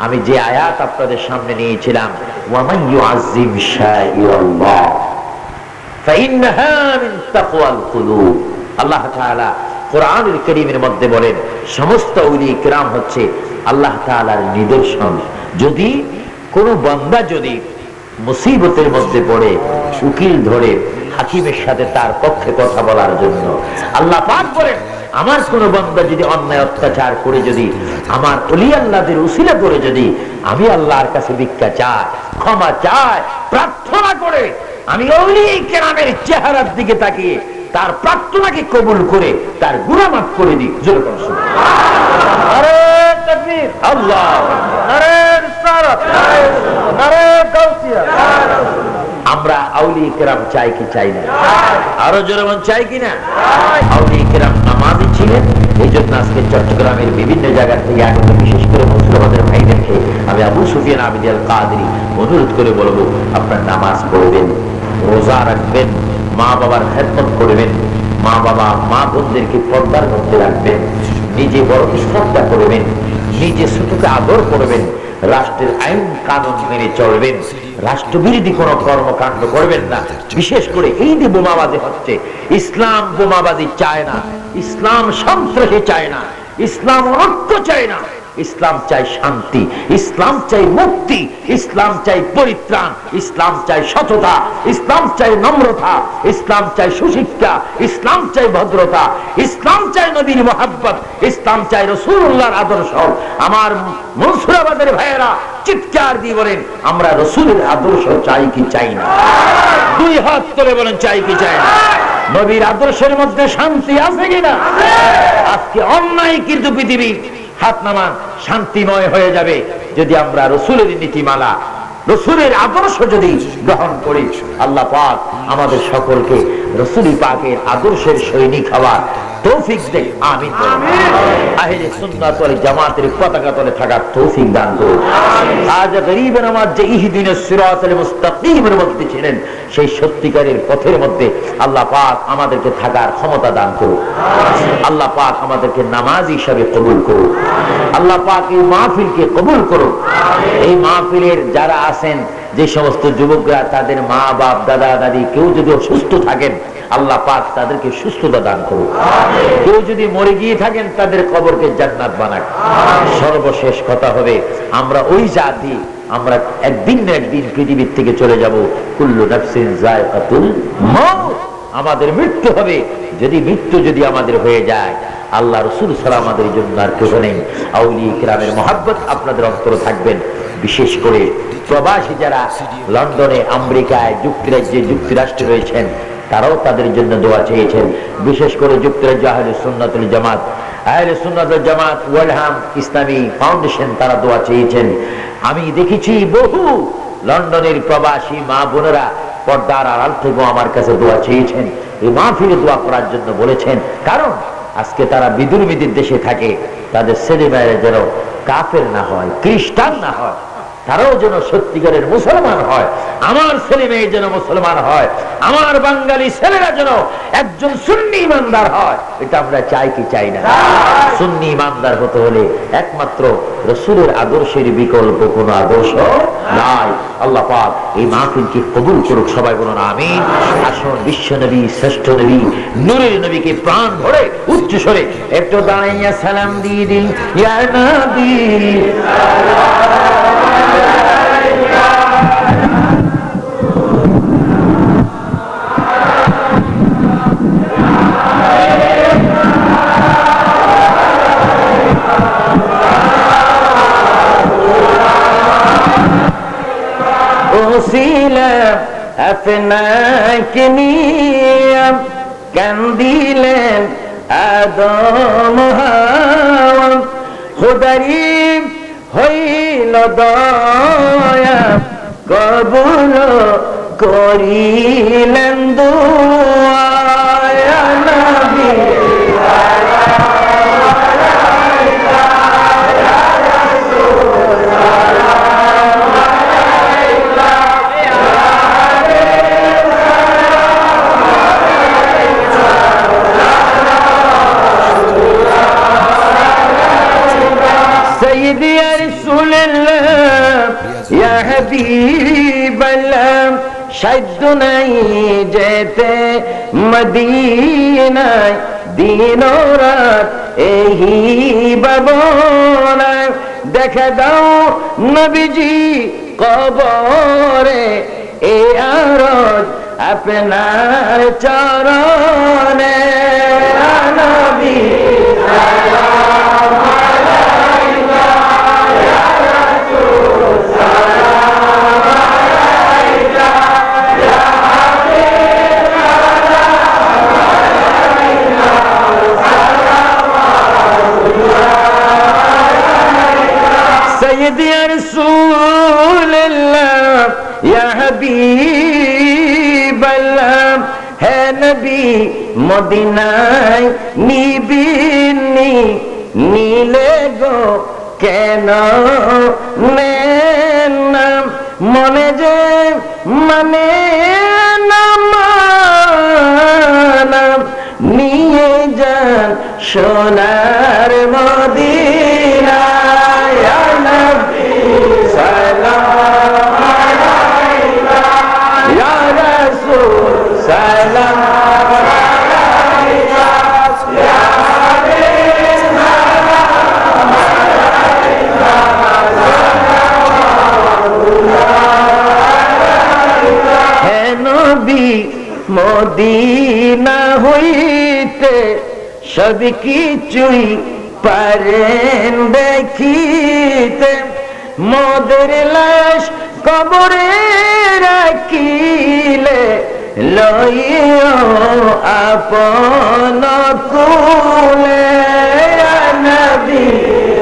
আমি যে আয়াত আপনাদের সামনে নিয়েছিলাম, ওয়া মান ইউআযযিম শাইরাল্লাহ ফাইন্নাহা মিন তাকওয়াল কুলুব। আল্লাহ তাআলা কোরআনুল কারীমের মধ্যে বলেন সমস্ত ওলি কিরাম হচ্ছে আল্লাহ তাআলার নিদর্শন। যদি কোন বান্দা যদি মুসিবতের মধ্যে পড়ে উকিল ধরে হাকিমের সাথে তার পক্ষে কথা বলার জন্য, আল্লাহ পাক বলেন আমার কোন বান্দা যদি অন্যায় অত্যাচার করে যদি আমার ওলি আল্লাহদের উসিলা করে যদি আমি আল্লাহর কাছে ভিক্ষা চাই, ক্ষমা চাই, প্রার্থনা করে, আমি ওলি কেরামের চেহারার দিকে তাকিয়ে তার প্রার্থনাকে কবুল করে তার গুনাহ মাফ করে দিই। জোরে বলুন সুবহানাল্লাহ। নারে তাকবীর, আল্লাহু আকবার, নারে রিসালাত, নারে গাউসিয়া। আমরা আউলিয়া কেরাম চাই কি চাই না? আরো জোরে বলুন, চাই কি না? আউলিয়া কেরাম নামাজি ছিলেন। এই জন্য আজকে চট্টগ্রামের বিভিন্ন জায়গা থেকে আগত বিশেষ করে মুসলমানদের ভাইদেরকে আমি আবু সুফিয়ান আবিদি আল কাদরি অনুরোধ করে বলবো, আপনার নামাজ পড়বেন, রোজা রাখবেন, মা বাবার খেদমত করবেন, মা বাবা মা বোনদেরকে পর্দার মধ্যে রাখবেন, নিজে বড় শ্রদ্ধা করবেন, নিজে ছোটকে আদর করবেন, রাষ্ট্রের আইন কানুন মেনে চলবেন, রাষ্ট্রবিরোধী কোনো কর্মকাণ্ড করবেন না। বিশেষ করে এই যে বোমাবাজি হচ্ছে, ইসলাম বোমাবাজি চায় না, ইসলাম সন্ত্রাসী চায় না, ইসলাম ঐক্য চায় না, ইসলাম চাই শান্তি, ইসলাম চাই মুক্তি, ইসলাম চাই পরিত্রাণ, ইসলাম চাই সততা, ইসলাম চাই নম্রতা, ইসলাম চাই সুশিক্ষা, ইসলাম চাই ভদ্রতা, ইসলাম চাই নবীর মহাব্বত, ইসলাম চাই রাসূলুল্লাহর আদর্শ। আমার মনসুরাবাদের ভাইয়েরা চিৎকার দিয়ে বলেন, আমরা রাসূলের আদর্শ চাই কি চাই না? দুই হাত তুলে বলেন, চাই কি চাই না? নবীর আদর্শের মধ্যে শান্তি আছে কিনা? আজকে অন্যায় কিন্তু পৃথিবী হাত নামান শান্তিময় হয়ে যাবে যদি আমরা রাসূলের নীতিমালা, রাসূলের আদর্শ যদি গ্রহণ করি। আল্লাহ পাক আমাদের সকলকে রাসূল পাকের আদর্শের সৈনিক হওয়ার তৌফিক দেন, আমিন। আহলে সুন্নাত ওয়াল জামাতের পতাকা তলে থাকার তৌফিক দান করুন। আজ গরীবের নামাজ যে ইহদিনাস সিরাতাল মুস্তাকিমের মধ্যে ছিলেন, সেই সত্যিকারের পথের মধ্যে আল্লাহ পাক আমাদেরকে থাকার ক্ষমতা দান করুন। আল্লাহ পাক আমাদেরকে নামাজি হিসাবে কবুল করুন। আল্লাহ পাক এই মাহফিলকে কবুল করুন। এই মাহফিলের যারা আছেন, যে সমস্ত যুবকরা তাদের মা বাপ দাদা দাদি কেউ যদি অসুস্থ থাকেন, আল্লাহ পাক তাদেরকে সুস্থতা দান করুন। কেউ যদি মরে গিয়ে থাকেন, তাদের কবরকে জান্নাত বানাক। সর্বশেষ কথা হবে, আমরা ওই জাতি, আমরা একদিন না একদিন পৃথিবীর থেকে চলে যাব। কুল্লু নাফসিন যায়কাতুল মাউত, আমাদের মৃত্যু হবে। যদি মৃত্যু যদি আমাদের হয়ে যায়, আল্লাহ রাসূল সাল্লাল্লাহু আমাদের জন্য আর কেউ নেই। আউলিয়া কিরামের মহব্বত আপনাদের অন্তরে থাকবেন। বিশেষ করে প্রবাসী যারা লন্ডনে, আমেরিকায়, যুক্তরাজ্যে, যুক্তরাষ্ট্রে রয়েছেন, তারাও তাদের জন্য দোয়া চেয়েছেন। বিশেষ করে যুক্তরাজ্য আহলে সুন্নাত ওয়াল জামাত, আহলে সুন্নাত ওয়াল জামাত ওয়ালহাম ইসলামী ফাউন্ডেশন, তারা দোয়া চেয়েছেন। আমি দেখেছি বহু লন্ডনের প্রবাসী মা বোনেরা পর্দার আড়াল থেকেও আমার কাছে দোয়া চেয়েছেন, এই মাহফিলে দোয়া করার জন্য বলেছেন। কারণ আজকে তারা বিদুর্মীদের দেশে থাকে, তাদের ছেলেমেয়েরা যেন কাফের না হয়, খ্রিস্টান না হয়, তারাও যেন সত্যিকারের মুসলমান হয়। আমার ছেলে মেয়ে যেন মুসলমান হয়, আমার বাঙালি ছেলেরা যেন একজন সুন্নি ইমানদার হয়। এটা আমরা চাই কি চাই না? সুন্নি ইমানদার হতে হলে একমাত্র রাসূলের আদর্শের বিকল্প কোনো আদর্শ নাই। আল্লাহ পাক এই মাহফিলকে কবুল করুক। সবাই বলুন আমিন। আসুন বিশ্ব নবী, শ্রেষ্ঠ নবী, নূরের নবীকে প্রাণ ভরে উচ্চ স্বরে একটু দাঁড়াইয়া সালাম দিয়ে দিন, ইয়া নবী আপনাকে নিয়ে কান্দিলেন আদম হাওয়া, খোদারি হইল দয়া, কবুল করিলেন দুআ। ইয়া নবী سيدي يا رسول الله ইয়া হাবিবাল্লাহ সাধ্য নাই যেতে মদিনায় দিন রাত এই ভাবনায় দেখা দাও নবীজি কবরে এ আরজ আপনার চরণে নবী সালাম আলাইকা ইয়া রাসূল সালাম আলাইকা ইয়া হাবিব সালাম আলাইকা সালাম আলাইকা সাইয়্যিদি ইয়া রাসূলুল্লাহ ইয়া হাবিবাল্লাহ হে নবী মদিনায় নিবিনি নীলে গো কেন না মনে যে মানে না নিয়ে যান সোনার মদিনা ইয়া নবী সালাম আলাইকা ইয়া রাসূল সালাম আলাইকা ইয়া হাবিব সালাম আলাইকা হে নবী মদিনা হইতে সব কিছুই পারেন দেখিতে মোদের লাশ কবরে রাখিলে লইও আপন কুলে ইয়া নবী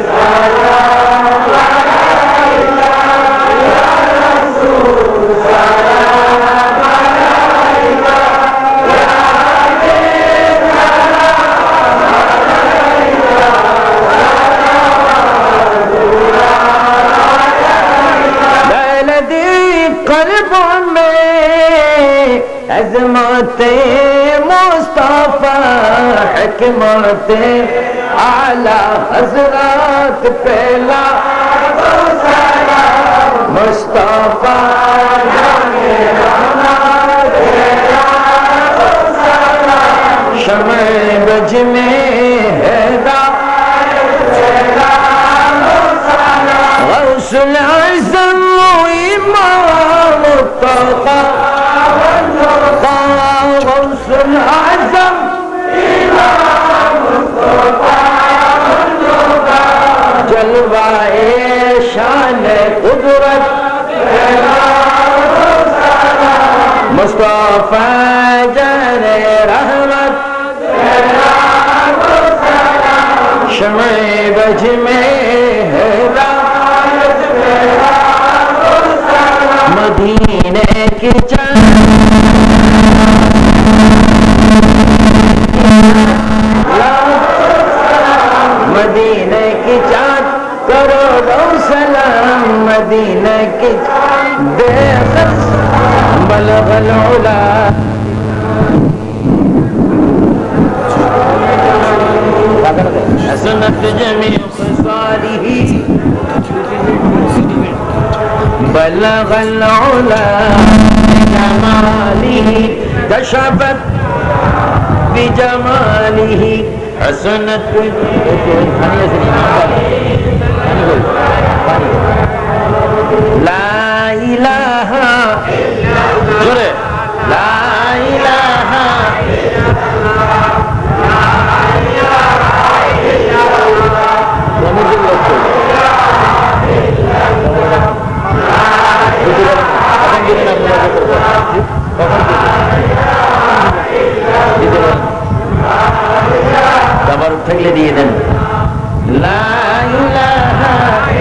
সালাম আলাইকা ইয়া রাসূল সালাম আলাইকা ইয়া হাবিব সালাম আলাইকা بلدي قلب میں عظمت مصطفیٰ حکمت اعلی حضرات پہلا سلام مصطفیٰ جانے رحمت تیرا سلام شمع بج میں ہدایت تیرا سلام غوث العظم امام الطاقہ غوث العظم امام الطاقہ جلوائے شان قدرت مصطفیٰ جان رحمت شمع بج میں ہدایت مدینے کی مدینے کی چاند کروڑوں سلام مدینے کی بے خص بلغ العلا حسنت جميع خصاله بلغ العلا بجماله كشفت بجماله حسنت لا إله إلا الله لا إله إلا الله لا إله إلا الله تبارک تھکلے دیے دن لا الہ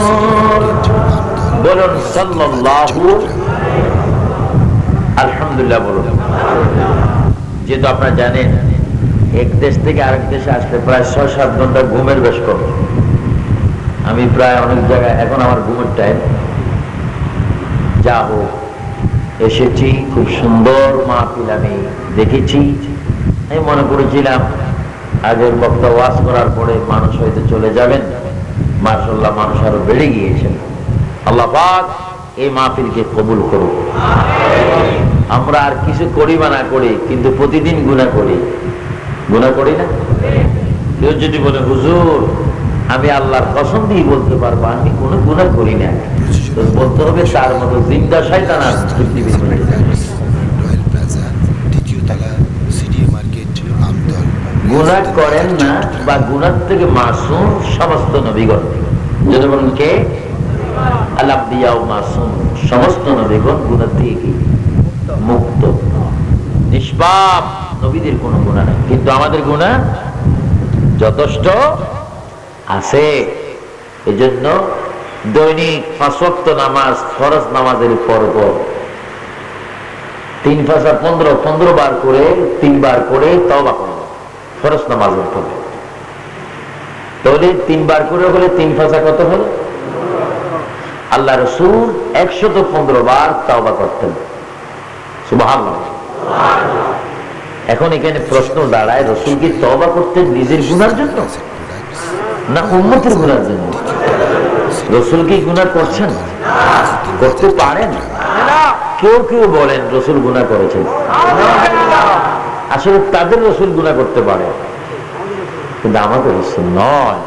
রাসূল বলুন সাল্লাল্লাহু আলহামদুলিল্লাহ বলুন। যেহেতু আপনারা জানেন এক দেশ থেকে আরেক দেশে আসলে প্রায় ৬-৭ ঘন্টা ঘুমের বেশ কম। আমি প্রায় অনেক জায়গায় এখন আমার ঘুমের টাইম, যা হোক এসেছি, খুব সুন্দর মাহফিল আমি দেখেছি। আমি মনে করেছিলাম আগের বক্তা ওয়াজ করার পরে মানুষ হয়তো চলে যাবেন, মাশাআল্লাহ মানুষ আরো বেড়ে গিয়েছেন। আল্লাহ পাক এই মাহফিলকে কবুল করুন। আমরা আর কিছু করি বা না করি, কিন্তু প্রতিদিন গুনাহ করি, গুনাহ করি না? কেউ যদি বলে হুজুর আমি আল্লাহর কসম দিয়ে বলতে পারবো আমি কোনো গুনাহ করি না, তো বলতে হবে তার মতো জিন্দা শয়তান আর পৃথিবীর মধ্যে গুনাহ করেন না বা গুনাহ থেকে মাসুম সমস্ত নবীগণ। যদি বলেন কে? আল্লাহ দিয়াও মাসুম, সমস্ত নবীগণ গুনাহ থেকে মুক্ত, নিষ্পাপ, নবীদের কোনো গুনাহ নেই। কিন্তু আমাদের গুনাহ যথেষ্ট আছে। এজন্য দৈনিক ৫ ওয়াক্ত নামাজ, ফরজ নামাজের পরপর ৩ পাঁচা ১৫ বার করে ৩ বার করে তওবা করব ফরজ নামাজের পরে। তাহলে ৩ বার করে হলে ৩ পাঁচা কত হলো? আল্লাহ রাসূল ১১৫ বার তওবা করতেন। সুবহানাল্লাহ। এখন এখানে প্রশ্ন দাঁড়ায়, রাসূল কি তওবা করতেন নিজের গুনার জন্য না উম্মতের গুনার জন্য? রাসূল কি গুনাহ করছেন? করতে পারেন? কেউ কেউ বলেন রাসূল গুনাহ করেছেন, আসলে তাদের রাসূল গুনাহ করতে পারে, কিন্তু আমাদের রাসূল নয়।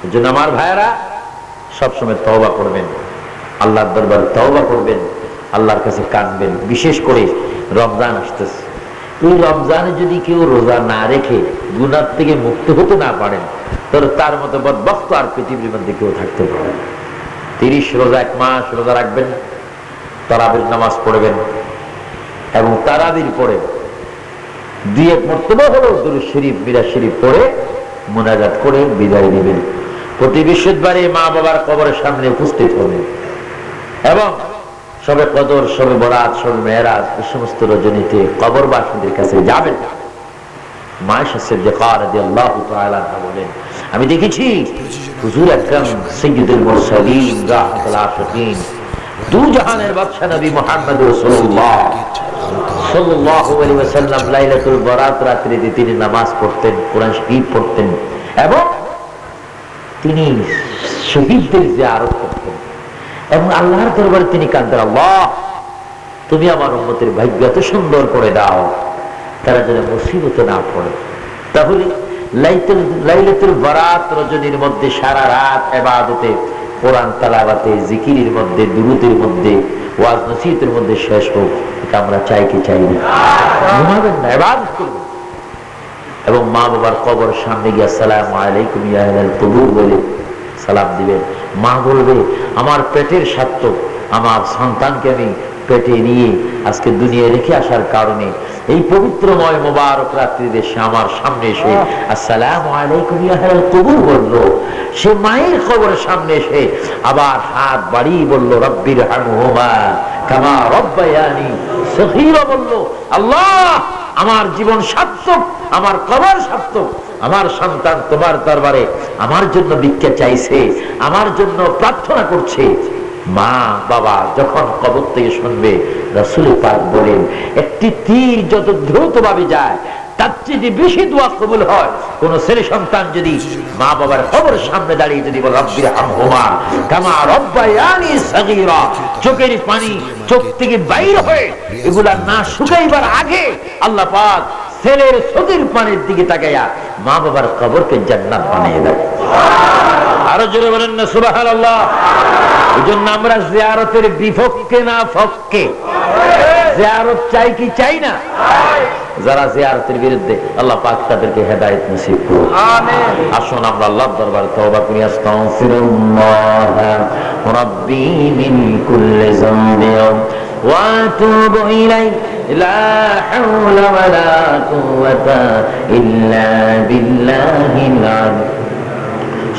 এজন্য আমার ভাইয়েরা সবসময় তওবা করবেন, আল্লাহর দরবারে তওবা করবেন, আল্লাহর কাছে কাঁদবেন। বিশেষ করে রমজান আসতেছে, এই রমজানে যদি কেউ রোজা না রেখে গুনাহ থেকে মুক্ত হতে না পারেন, তাহলে তার মতো বদবক্ত আর পৃথিবীর মধ্যে কেউ থাকতে পারে। ৩০ রোজা, 1 মাস রোজা রাখবেন, তারাবির নামাজ পড়বেন এবং তারাবির পরে 2 মর্তবা হলো দুরূদ শরীফ, মিলাদ শরীফ পড়ে মুনাজাত করে বিদায় নেবেন। প্রতি বৃহস্পতিবারে মা বাবার কবরের সামনে উপস্থিত হবেন এবং শবে কদর, শবে বরাত, শবে মেরাজ, এই সমস্ত রজনীতে কবরবাসীদের কাছে যাবেন। মা আয়েশা সিদ্দিকা রাদিয়াল্লাহু তাআলা আনহা বলেন, আমি দেখেছি হুজুর আকরাম সাইয়্যিদুল মুরসালিন রাহমাতুল আশিকিন, দু জাহানের বাদশা নবী মুহাম্মদ রাসূলুল্লাহ সাল্লাল্লাহু আলাইহি ওয়াসাল্লাম লাইলাতুল বরাত রাত্রিতে তিনি নামাজ পড়তেন, কোরআন শরীফ পড়তেন এবং তিনি শহীদদের জিয়ারত করতেন এবং আল্লাহর দরবারে তিনি কাঁদতেন, আল্লাহ তুমি আমার উম্মতের ভাগ্য এত সুন্দর করে দাও, তারা যেন মুসিবতে না পড়ে। তাহলে লাইলাতুল বরাত রজনীর মধ্যে সারা রাত ইবাদতে, কোরআন তেলাওয়াতে, জিকিরের মধ্যে, দুরূদের মধ্যে, ওয়াজ নসিহতের মধ্যে শেষ হোক, এটা আমরা চাই কি চাই না? ঘুমাবেন না, ইবাদত করবেন এবং মা বাবার কবর সামনে গিয়ে আসসালামু আলাইকুম ইয়া আহলাল কুবুর বলে সালাম দিবেন। মা বলবে আমার পেটের স্বার্থ, আমার সন্তানকে আমি পেটে নিয়ে আজকে দুনিয়ায় রেখে আসার কারণে এই পবিত্রময় মোবারক রাত্রিতে সে আমার সামনে এসে আসসালামু আলাইকুম ইয়া আহলাল কুবুর বলল। সে মায়ের কবরের সামনে এসে আবার হাত বাড়িয়ে বলল রব্বির হামহুমা কামা রব্বায়ানি সগীরা বলল, আল্লাহ আমার জীবন সার্থক, আমার কবর সার্থক, আমার সন্তান তোমার দরবারে আমার জন্য ভিক্ষা চাইছে, আমার জন্য প্রার্থনা করছে। মা বাবা যখন কবর থেকে শুনবে, রাসূল পাক বলেন একটি তীর যত দ্রুতভাবে যায় তার চেয়ে বেশি দোয়া কবুল হয়। কোন ছেলে সন্তান যদি মা বাবার কবরের সামনে দাঁড়িয়ে যদি বলে রব্বির হামহুমা কামা রব্বায়ানি সগীরা, চোখের পানি চোখ থেকে বাইর হয়ে এগুলা না শুকাইবার আগে আল্লাহ পাক ছেলের চোখের পানির দিকে তাকাইয়া মা বাবার কবরকে জান্নাত বানিয়ে দেয়। আরো জোরে বলেন না সুবহানাল্লাহ। এজন্য আমরা জিয়ারতের বিপক্ষে না পক্ষে? জিয়ারত চাই কি চাই না? যারা জিয়ারতের বিরুদ্ধে আল্লাহ পাক তাদেরকে হেদায়েত নসিব করুন, আমিন। আসুন আমরা আল্লাহর দরবারে তওবা করি। আস্তাগফিরুল্লাহ রাব্বি মিন কুল্লি যামবিন ওয়া আতুবু ইলাইহি লা হাওলা ওয়া লা কুওয়াতা ইল্লা বিল্লাহিল আলী।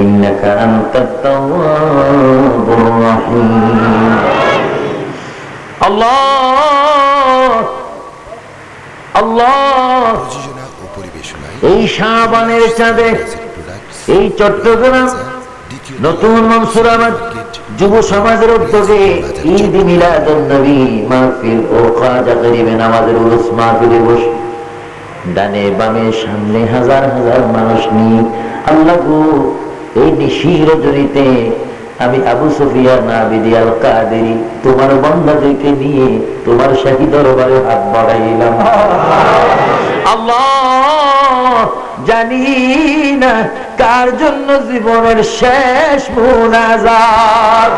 ইন্নাকা আনতাত তাওয়াবুর রাহিম। আল্লাহ আল্লাহ, এই শাবানের চাঁদে এই চট্টগ্রাম নতুন মনসুরাবাদ যুব সমাজের উদ্যোগে ঈদ মিলাদুন নবী মাহফিল ও খাজা গরিবে নামাজের উরুস মাহফিলে বসে ডানে বামে সামনে হাজার হাজার মানুষ নিয়ে আল্লাহ গো, এই নিশির রজনীতে আমি আবু সুফিয়ান আবিদি আল কাদেরী তোমার বান্দাদেরকে নিয়ে তোমার শাহী দরবারে হাত বাড়াইলাম। আল্লাহ, জানি না কার জন্য জীবনের শেষ মুনাজাত।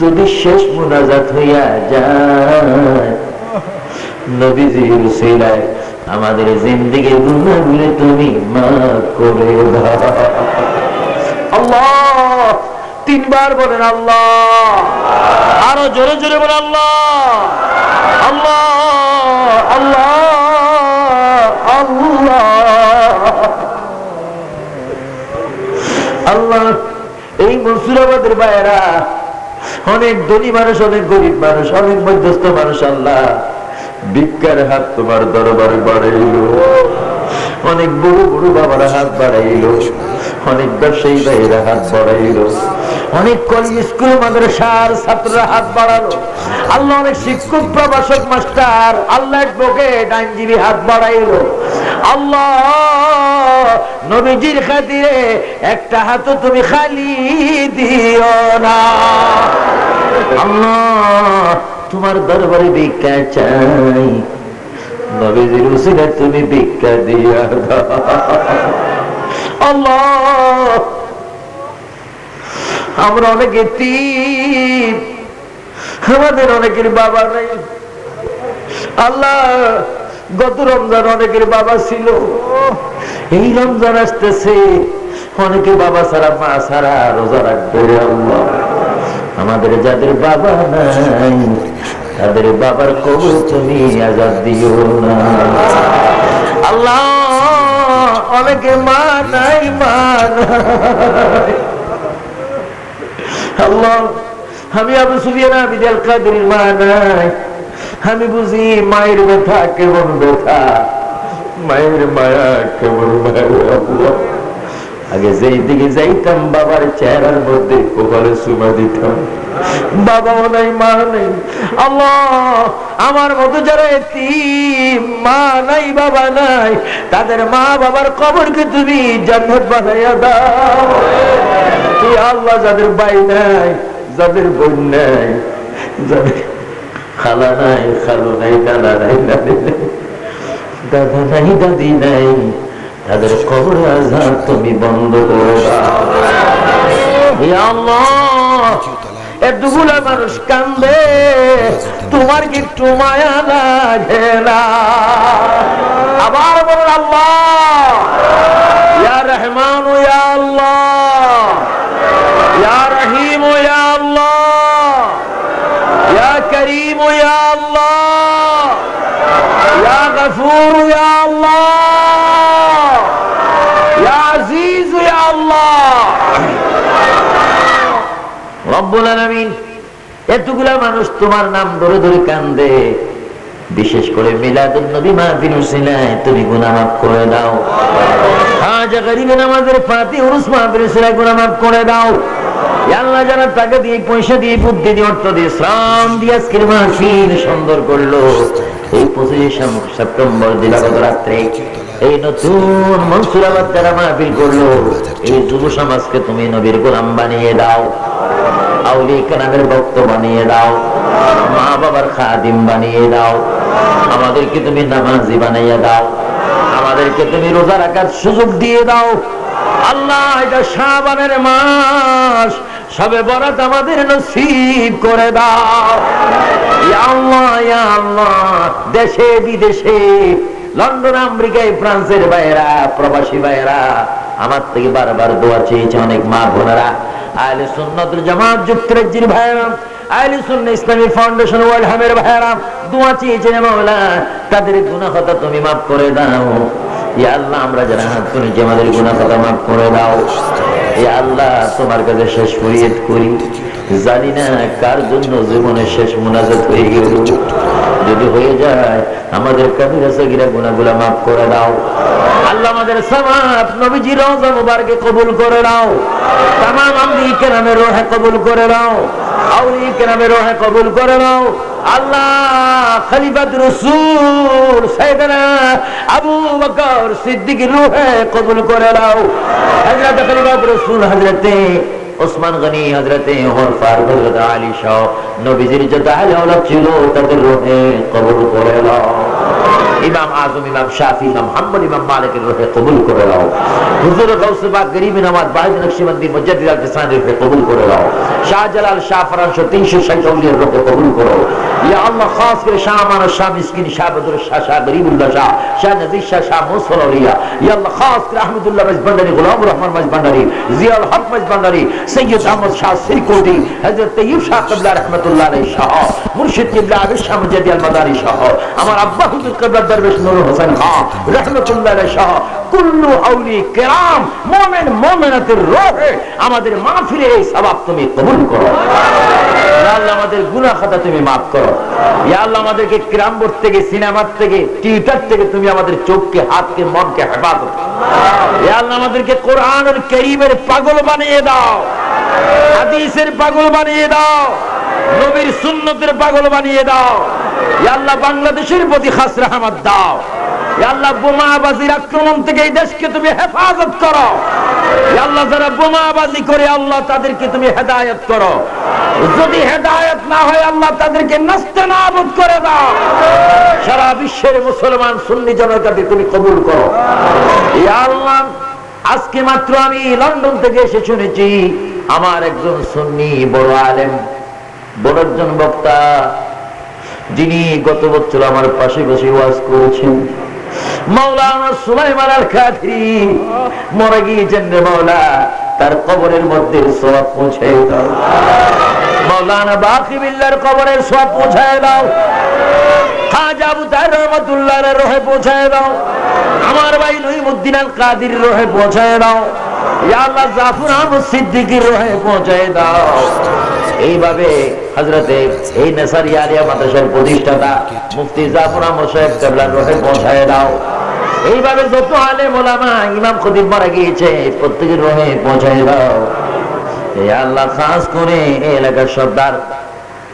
যদি শেষ মুনাজাত হইয়া যায়, নবীজির উসিলায় আমাদের জিন্দেগির গুনাহগুলো তুমি মাফ করে দাও। আল্লাহ, তিনবার বলেন আল্লাহ, আরো জোরে জোরে বলেন আল্লাহ আল্লাহ আল্লাহ আল্লাহ আল্লাহ। এই মনসুরাবাদের ভাইয়েরা অনেক ধনী মানুষ, অনেক গরিব মানুষ, অনেক মধ্যস্থ মানুষ আল্লাহ ভিক্ষার হাত তোমার দরবারে বাড়াইল। অনেক বড় বড় বাবারা হাত বাড়াইল, অনেক ব্যবসায়ী ভাইয়েরা হাত বাড়াইল, অনেক কলেজ স্কুল মাদ্রাসার ছাত্ররা হাত বাড়ালো আল্লাহ, অনেক শিক্ষক প্রভাষক মাস্টার আল্লাহ অ্যাডভোকেট আইনজীবী হাত বাড়াইল আল্লাহ। নবীজির খাতিরে একটা হাতও তুমি খালি দিও না আল্লাহ। তোমার দরবারে ভিক্ষা চাই, নবীজির উসিলায় তুমি ভিক্ষা দিয়া দাও আল্লাহ। আমরা অনেক এতিম, আমাদের অনেকের বাবা নাই আল্লাহ। গত রমজান অনেকের বাবা ছিল, এই রমজান আসতেছে অনেকে বাবা ছাড়া মা ছাড়া রোজা রাখবে আল্লাহ। আমাদের যাদের বাবা নাই তাদের বাবার কবর তুমি আযাব দিও না আল্লাহ। অনেকে মা নাই মা নাই আল্লাহ। আমি আবু সুফিয়ান আবিদি আল কাদেরীর মা নাই, আমি বুঝি মায়ের ব্যথা কেমন ব্যথা, মায়ের মায়া কেমন মায়া আল্লাহ। আগে যেই দিকে যাইতাম বাবার চেহারার মধ্যে কপালে চুমা দিতাম, বাবাও নাই মা নাই আল্লাহ। আমার মতো যারা এতিম, মা নাই বাবা নাই, তাদের মা বাবার কবরকে তুমি জান্নাত বানাইয়া দাও আল্লাহ। যাদের ভাই নাই, যাদের বোন নাই, যাদের খালা নাই, খালু নাই, দাদা নাই, দাদি নাই, দাদা নাই, দাদি নাই, তাদের কবর আযাব তুমি বন্ধ করে দাও আল্লাহ। এতগুলা মানুষ কান্দে, তোমার কি একটু মায়া লাগে না? আবার বলেন আল্লাহ, ইয়া রহমান ইয়া আল্লাহ, ইয়া রহিম ইয়া আল্লাহ, ইয়া করিম ইয়া আল্লাহ, ইয়া গফুর ইয়া আল্লাহ, ইয়া আজিজ ইয়া আল্লাহ। রব্বুল আলামিন, এতগুলা মানুষ তোমার নাম ধরে ধরে কান্দে, বিশেষ করে মিলাদুন নবী মাহফিল উসিলায় তুমি গুনাহ মাফ করে দাও। খাজা গরিবে নামাজের ফাতিহ উরুস মাহফিল উসিলায় গুনাহ মাফ করে দাও আল্লাহ। যারা টাকা দিয়ে, পয়সা দিয়ে, বুদ্ধি দিয়ে, অর্থ দিয়ে, শ্রম দিয়ে আজকের মাহফিল সুন্দর করলো, এই 25 সেপ্টেম্বর দিবাগত রাত্রে এই নতুন মনসুরাবাদ যারা মাহফিল করলো, এই যুব সমাজকে তুমি নবীর গোলাম বানিয়ে দাও, আউলিয়া কেরামের ভক্ত বানিয়ে দাও, মা বাবার খাদিম বানিয়ে দাও, আমাদেরকে তুমি নামাজি বানাইয়া দাও, আমাদেরকে তুমি রোজা রাখার সুযোগ দিয়ে দাও আল্লাহ। এটা শাবানের মাস, সবে বরাত আমাদের নসিব করে দাও ইয়া আল্লাহ, ইয়া আল্লাহ। দেশে বিদেশে, লন্ডন, আমেরিকায়, ফ্রান্সের ভাইয়েরা, প্রবাসী ভাইয়েরা আমার থেকে বারবার দোয়া চেয়েছে। অনেক মা বোনেরা, আহলে সুন্নাত ওয়াল জামাত যুক্তরাজ্যের ভাইয়েরা, আহলে সুন্নাহ ইসলামী ফাউন্ডেশন ওয়ার্ল্ড হামের ভাইয়েরা দোয়া চেয়েছে মাওলা, তাদের গুনাহ খাতা তুমি মাফ করে দাও ইয়া আল্লাহ আমরা যারা হাত তুলেছি আমাদের গুনাহ খাতা মাফ করে দাও। ইয়া আল্লাহ তোমার কাছে শেষ ফরিয়াদ করি, জানি না কার জন্য জীবনের শেষ মুনাজাত হয়ে গেল, যদি হয়ে যায় আমাদের কাবিরা সগীরা গুনাহগুলো মাফ করে দাও। আল্লাহ আমাদের সওয়াব নবীজির রওজা মুবারকে কবুল করে নাও, তামাম আম্বিয়া কেরামের রূহে কবুল করে নাও, আউলিয়া কেরামের রূহে কবুল করে নাও। আল্লাহ খলিফাতুর রাসূল সাইয়েদনা আবু বকর সিদ্দিকের রূহে কবুল করে নাও। হযরত খলিফাতুর রাসূল হযরতে ওসমান গনি, হযরতে ওমর ফারুক, হযরত আলী সহ নবীজির যত আহলে ওলাদ ছিল তাদের রূহে কবুল করে নাও। ইমাম আযম, ইমাম শাফি, ইমাম হাম্বল, ইমাম মালিকের রূহে কবুল করে নাও। হুজুর গাউসে পাক গরিব নওয়াজ বাহিদ নকশবন্দি মুজাদ্দিদ আল-ফিসানের রূহে কবুল করে নাও। শাহজালাল, শাহ ফরান 360 আউলিয়ার রূহে কবুল করো। ইয়া আল্লাহ খাস করে শাহ আমান, শাহ মিসকিন, শাহ বদর শাহ, শাহ গরিবুল্লাহ শাহ, শাহ নজির শাহ, শাহ মুসফল আউলিয়া, ইয়া আল্লাহ খাস করে আহমদুল্লাহ মাইজভান্ডারী, গোলামুর রহমান মাইজভান্ডারী, জিয়াউল হক মাইজভান্ডারী, সৈয়দ আহমদ শাহ সিরকোটি, হযরত তৈয়ব শাহ কিবলা রাহমাতুল্লাহ আলাইহি শাহ, মুর্শিদ কিবলা আবিদ শাহ মুজাদ্দিদ আল-মাদানী শাহ, আমার আব্বা হুজুর কিবলা দরবেশ নূর হোসেন খান রাহমাতুল্লাহ আলাইহি শাহ, কুল্লু আউলি কিরাম মুমিন মুমিনাতের রূহে আমাদের মাহফিলের এই সওয়াব তুমি কবুল করো। ইয়া আল্লাহ আমাদের গুনাহ খাতা তুমি মাফ করো। ইয়া আল্লাহ আমাদেরকে কিরামবোর্ড থেকে, সিনেমার থেকে, টিউটার থেকে তুমি আমাদের চোখকে, হাতকে, মনকে হেফাজত। ইয়া আল্লাহ আমাদেরকে কোরআনুল কারীমের পাগল বানিয়ে দাও, হাদিসের পাগল বানিয়ে দাও, নবীর সুন্নতের পাগল বানিয়ে দাও। ইয়া আল্লাহ বাংলাদেশের প্রতি খাস রহমত দাও। ইয়া আল্লাহ বোমাবাজির আক্রমণ থেকে এই দেশকে তুমি হেফাজত করো। ইয়া আল্লাহ যারা বোমাবাজি করে আল্লাহ তাদেরকে তুমি হেদায়েত করো, যদি হেদায়েত না হয় আল্লাহ তাদেরকে নাস্তানাবুদ করে দাও। সারা বিশ্বের মুসলমান সুন্নি জনতাকে তুমি কবুল করো। ইয়া আল্লাহ আজকে মাত্র আমি লন্ডন থেকে এসে শুনেছি আমার একজন সুন্নি বড় আলেম, বড় একজন বক্তা, যিনি গত বছর আমার পাশে বসে ওয়াজ করেছেন, মাওলানা সুলাইমান আল কাদরি মরে গিয়েছেন রে মাওলা, তার কবরের মধ্যে সওয়াব পৌঁছায় দাও। মাওলানা বাকি বিল্লাহর কবরের সওয়াব পৌঁছায় দাও। খাজা আবু তাহের রহমাতুল্লাহর রূহে পৌঁছায় দাও। আমার ভাই নঈমুদ্দিন আল কাদির রূহে পৌঁছায় দাও। ইয়া আল্লাহ জাফর আহমদ সিদ্দিকীর রূহে পৌঁছায় দাও। এইভাবে হযরতে এই নেসারিয়া আলিয়া মাদ্রাসার প্রতিষ্ঠাতা মুফতি জাফর আহমদ সাহেব কিবলার রূহে পৌঁছায় দাও। এইভাবে যত আলেম ওলামা, ইমাম খতিব মারা গিয়েছে প্রত্যেকের রূহে পৌঁছায় দাও। ইয়া আল্লাহ খাস করে এই এলাকার সর্দার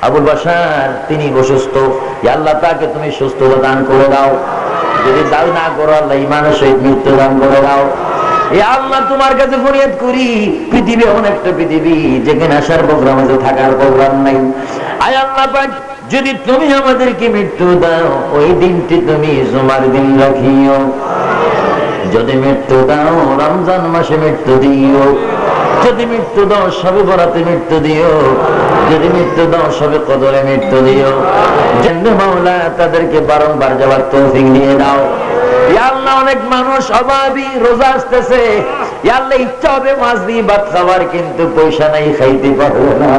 আবুল বাশার, তিনি অসুস্থ, ইয়া আল্লাহ তাকে তুমি সুস্থতা দান করে দাও। যদি দাও না করো আল্লাহ ঈমানের সহিত মৃত্যু দান করে দাও। ইয়া আল্লাহ তোমার কাছে ফরিয়াদ করি, পৃথিবী এমন একটা পৃথিবী যেখানে আসার প্রোগ্রাম আছে, থাকার প্রোগ্রাম নাই। আয় আল্লাহ পাক যদি তুমি আমাদেরকে মৃত্যু দাও, ওই দিনটি তুমি জুমার দিন রাখিও। যদি মৃত্যু দাও রমজান মাসে মৃত্যু দিও, যদি মৃত্যু দাও শবে বরাতে মৃত্যু দিও, যদি মৃত্যু দাও শবে কদরে মৃত্যু দিও। জান্নাত মাওলা তাদেরকে বারংবার যাওয়ার তৌফিক দিয়ে দাও। ইয়া আল্লাহ অনেক মানুষ অভাবী, রোজা আসতেছে, ইয়া আল্লাহ ইচ্ছা হবে মাছ দিয়ে ভাত খাবার, কিন্তু পয়সা নাই, খাইতে পারবে না।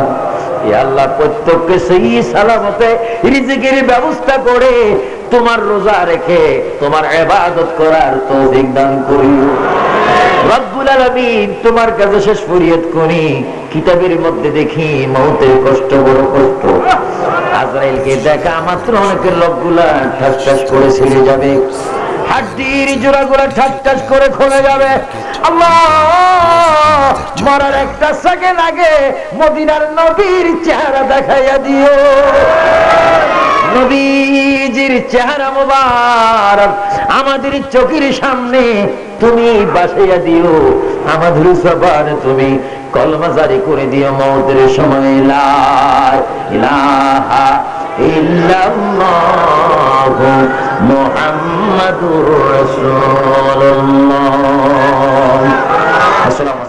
ইয়া আল্লাহ প্রত্যেককে সহি সালামতে রিজিকের ব্যবস্থা করে তোমার রোজা রেখে তোমার ইবাদত করার তৌফিক দান করিও। রব্বুল আলামিন তোমার কাছে শেষ ফরিয়াদ করি, কিতাবের মধ্যে দেখি মওতের কষ্ট বড় কষ্ট। আজরাইলকে দেখা মাত্র অনেকের লোকগুলা ঠাস ঠাস করে ছিঁড়ে যাবে, হাড্ডির জোড়াগুলা ঠাস ঠাস করে খুলে যাবে। আল্লাহ মরার একটা সেকেন্ড আগে মদিনার নবীর চেহারা দেখাইয়া দিও। নবীজির চেহারা মুবারক আমাদের চোখের সামনে তুমি বাসাইয়া দিও, আমাদের জবানে তুমি কলমা জারি করে দিও মওতের সময় লা ইলাহা ইল্লাল্লাহু মুহাম্মাদুর রাসূলুল্লাহ। আসসালামু